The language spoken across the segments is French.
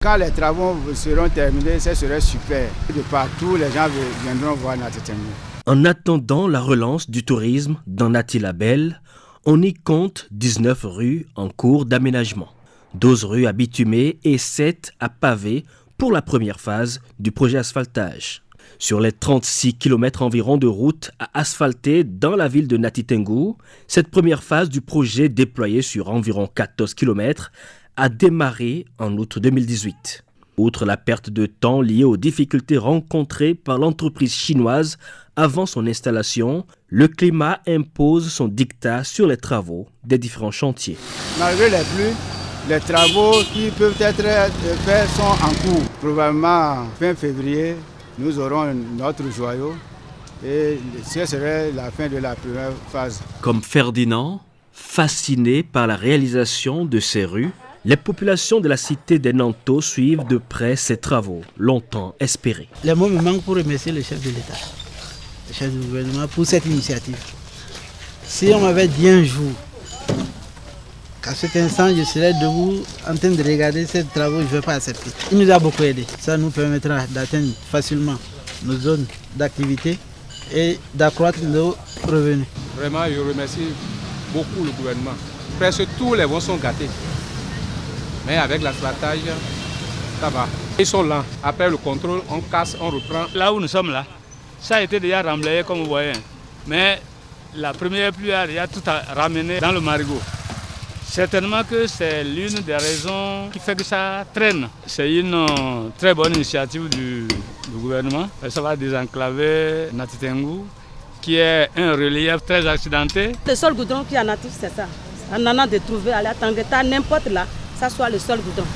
quand les travaux seront terminés, ce serait super. De partout, les gens viendront voir Nati Tengu. En attendant la relance du tourisme dans Nati Label, on y compte 19 rues en cours d'aménagement, 12 rues à bitumées et 7 à pavés pour la première phase du projet asphaltage. Sur les 36 km environ de route à asphalter dans la ville de Nati Tengu, cette première phase du projet déployé sur environ 14 km a démarré en août 2018. Outre la perte de temps liée aux difficultés rencontrées par l'entreprise chinoise avant son installation, le climat impose son diktat sur les travaux des différents chantiers. Malgré les pluies, les travaux qui peuvent être faits sont en cours. Probablement fin février, nous aurons notre joyau et ce serait la fin de la première phase. Comme Ferdinand, fasciné par la réalisation de ces rues, les populations de la cité des Nantos suivent de près ces travaux, longtemps espérés. Les mots me manquent pour remercier le chef de l'État, le chef du gouvernement pour cette initiative. Si on m'avait dit un jour qu'à cet instant je serais debout en train de regarder ces travaux, je ne vais pas accepter. Il nous a beaucoup aidé. Ça nous permettra d'atteindre facilement nos zones d'activité et d'accroître nos revenus. Vraiment, je remercie beaucoup le gouvernement. Presque tous les voies sont gâtés. Mais avec l'asphaltage, ça va. Ils sont lents. Après le contrôle, on casse, on reprend. Là où nous sommes là, ça a été déjà remblayé comme vous voyez. Mais la première pluie a déjà tout ramené dans le marigot. Certainement que c'est l'une des raisons qui fait que ça traîne. C'est une très bonne initiative du gouvernement. Ça va désenclaver Nati Tengu, qui est un relief très accidenté. Le seul goudron qu'il y a à Nati, c'est ça. On en a de trouver à la Tangata, n'importe là, ça soit le seul goudron.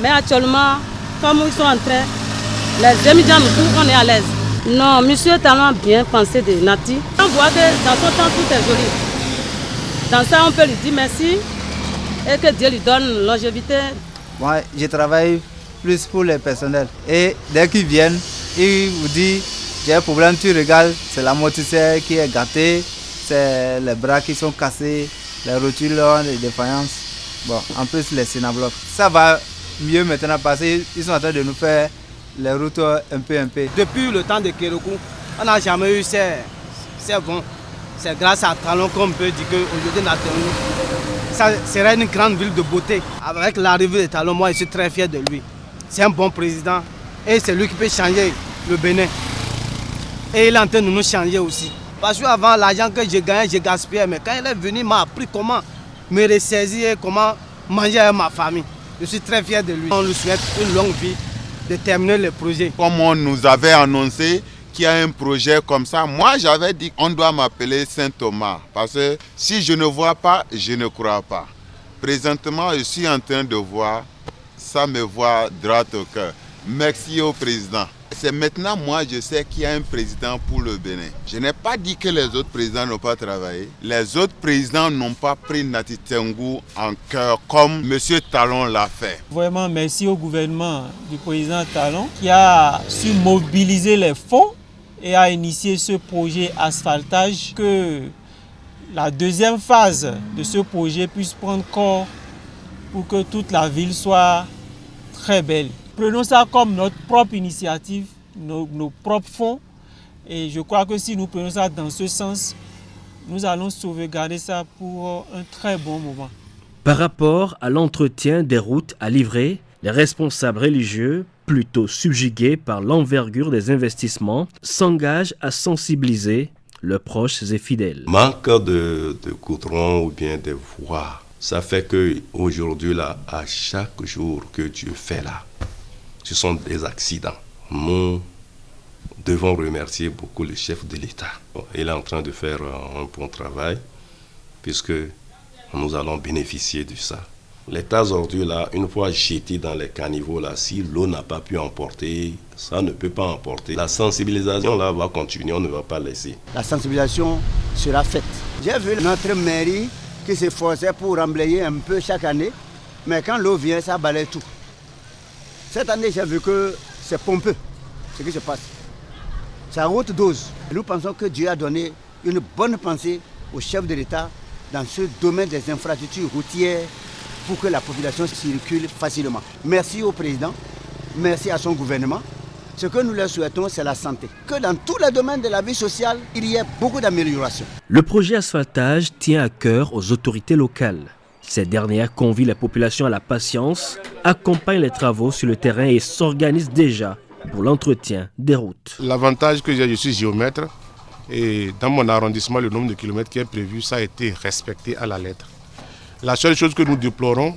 Mais actuellement, comme ils sont en train, les émigrants nous trouvent, on est à l'aise. Non, monsieur Talon a bien pensé de Nati. On voit que dans son temps, tout est joli. Dans ça, on peut lui dire merci et que Dieu lui donne longévité. Moi, je travaille plus pour les personnels. Et dès qu'ils viennent, ils vous disent, j'ai un problème, tu regardes, c'est l'amortisseur qui est gâté, c'est les bras qui sont cassés, les rotules, les défaillances. Bon, en plus les synablocs. Ça va mieux maintenant parce qu'ils sont en train de nous faire les routes un peu. Depuis le temps de Kérokou, on n'a jamais eu ces bons. C'est grâce à Talon qu'on peut dire qu'aujourd'hui, ça serait une grande ville de beauté. Avec l'arrivée de Talon, moi je suis très fier de lui. C'est un bon président et c'est lui qui peut changer le Bénin. Et il est en train de nous changer aussi. Parce qu'avant, l'argent que je gagnais, je gaspillais. Mais quand il est venu, il m'a appris comment me ressaisir et comment manger avec ma famille. Je suis très fier de lui. On lui souhaite une longue vie, de terminer le projet. Comme on nous avait annoncé qu'il y a un projet comme ça, moi j'avais dit qu'on doit m'appeler Saint Thomas. Parce que si je ne vois pas, je ne crois pas. Présentement, je suis en train de voir, ça me voit droit au cœur. Merci au président. C'est maintenant, moi, je sais qu'il y a un président pour le Bénin. Je n'ai pas dit que les autres présidents n'ont pas travaillé. Les autres présidents n'ont pas pris Nati Tengu en cœur comme M. Talon l'a fait. Vraiment, merci au gouvernement du président Talon qui a su mobiliser les fonds et a initié ce projet asphaltage. Que la deuxième phase de ce projet puisse prendre corps pour que toute la ville soit très belle. Prenons ça comme notre propre initiative, nos propres fonds. Et je crois que si nous prenons ça dans ce sens, nous allons sauvegarder ça pour un très bon moment. Par rapport à l'entretien des routes à livrer, les responsables religieux, plutôt subjugués par l'envergure des investissements, s'engagent à sensibiliser leurs proches et fidèles. Manque de goudron ou bien de voies, ça fait qu'aujourd'hui, là, à chaque jour que Dieu fait là, ce sont des accidents. Nous devons remercier beaucoup le chef de l'État. Il est en train de faire un bon travail puisque nous allons bénéficier de ça. Les tas ordures là, une fois jetés dans les caniveaux là, si l'eau n'a pas pu emporter, ça ne peut pas emporter. La sensibilisation là va continuer, on ne va pas laisser. La sensibilisation sera faite. J'ai vu notre mairie qui s'efforçait pour remblayer un peu chaque année, mais quand l'eau vient, ça balaye tout. Cette année, j'ai vu que c'est pompeux, ce qui se passe. C'est à haute dose. Nous pensons que Dieu a donné une bonne pensée au chef de l'État dans ce domaine des infrastructures routières pour que la population circule facilement. Merci au président, merci à son gouvernement. Ce que nous leur souhaitons, c'est la santé. Que dans tous les domaines de la vie sociale, il y ait beaucoup d'améliorations. Le projet asphaltage tient à cœur aux autorités locales. Ces dernières convient la population à la patience, accompagnent les travaux sur le terrain et s'organisent déjà pour l'entretien des routes. L'avantage que j'ai, je suis géomètre et dans mon arrondissement, le nombre de kilomètres qui est prévu, ça a été respecté à la lettre. La seule chose que nous déplorons,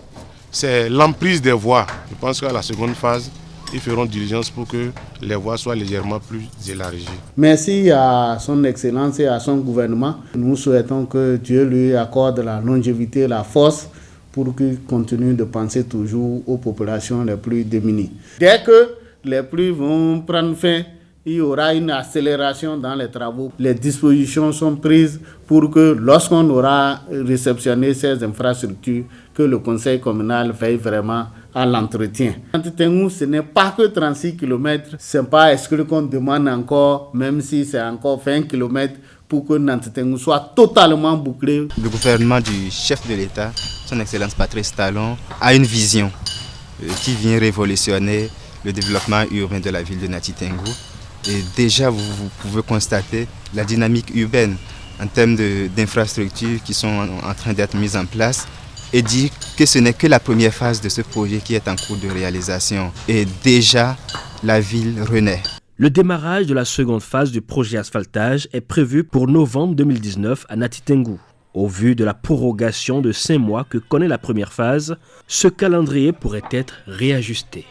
c'est l'emprise des voies. Je pense qu'à la seconde phase, ils feront diligence pour que les voies soient légèrement plus élargies. Merci à son Excellence et à son gouvernement. Nous souhaitons que Dieu lui accorde la longévité et la force pour qu'il continue de penser toujours aux populations les plus démunies. Dès que les pluies vont prendre fin, il y aura une accélération dans les travaux. Les dispositions sont prises pour que lorsqu'on aura réceptionné ces infrastructures, que le conseil communal veille vraiment à l'entretien. Nanti-Tengou, ce n'est pas que 36 km, ce n'est pas exclu qu'on demande encore, même si c'est encore 20 km, pour que Nanti-Tengou soit totalement bouclé. Le gouvernement du chef de l'État, son Excellence Patrice Talon, a une vision qui vient révolutionner le développement urbain de la ville de Nanti-Tengou. Et déjà, vous pouvez constater la dynamique urbaine en termes d'infrastructures qui sont en train d'être mises en place et dire que ce n'est que la première phase de ce projet qui est en cours de réalisation. Et déjà, la ville renaît. Le démarrage de la seconde phase du projet asphaltage est prévu pour novembre 2019 à Nanti-Tengou. Au vu de la prorogation de 5 mois que connaît la première phase, ce calendrier pourrait être réajusté.